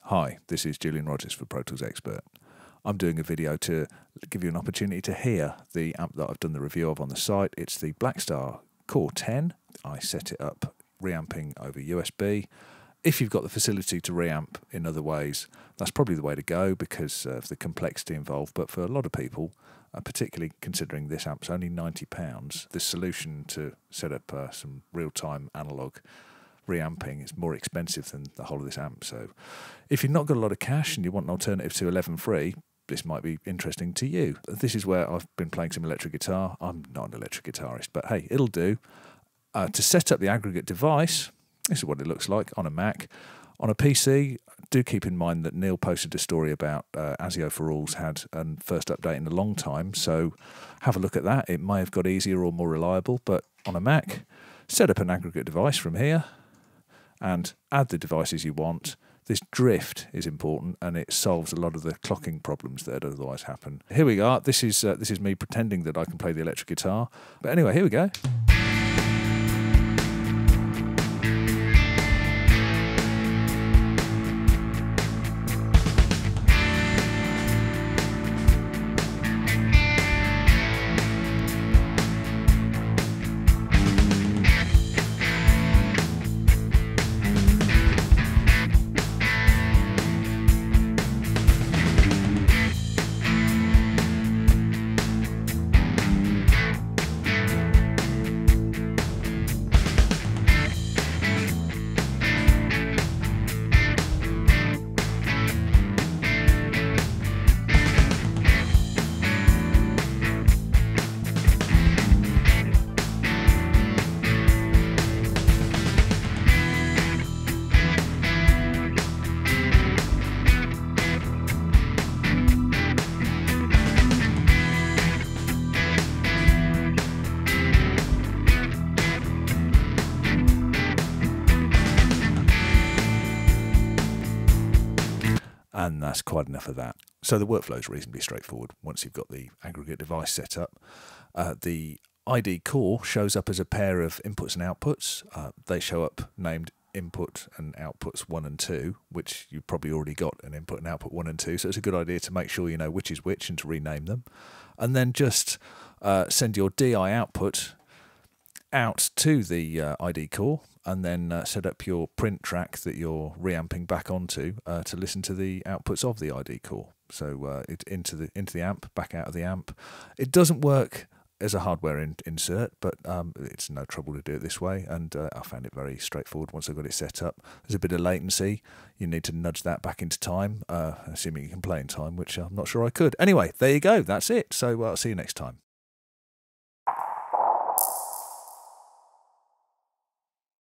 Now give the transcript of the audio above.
Hi, this is Julian Rogers for Pro Tools Expert. I'm doing a video to give you an opportunity to hear the amp that I've done the review of on the site. It's the Blackstar Core 10. I set it up reamping over USB. If you've got the facility to reamp in other ways, that's probably the way to go because of the complexity involved. But for a lot of people, particularly considering this amp's only £90, the solution to set up some real-time analog reamping is more expensive than the whole of this amp. So if you've not got a lot of cash and you want an alternative to 11 free, this might be interesting to you. This is where I've been playing some electric guitar. I'm not an electric guitarist, but hey, it'll do. To set up the aggregate device, this is what it looks like on a Mac. On a PC, do keep in mind that Neil posted a story about ASIO for All's had a first update in a long time, so have a look at that. It may have got easier or more reliable, but on a Mac, set up an aggregate device from here and add the devices you want. This drift is important and it solves a lot of the clocking problems that otherwise happen. Here we are. This is me pretending that I can play the electric guitar. But anyway, here we go. And that's quite enough of that. So the workflow is reasonably straightforward once you've got the aggregate device set up. The ID core shows up as a pair of inputs and outputs. They show up named input and outputs 1 and 2, which you've probably already got an input and output 1 and 2, so it's a good idea to make sure you know which is which and to rename them. And then just send your DI output out to the ID core, and then set up your print track that you're reamping back onto to listen to the outputs of the ID core. So into the amp, back out of the amp. It doesn't work as a hardware insert, but it's no trouble to do it this way, and I found it very straightforward once I got it set up. There's a bit of latency. You need to nudge that back into time, assuming you can play in time, which I'm not sure I could. Anyway, there you go. That's it. So I'll see you next time.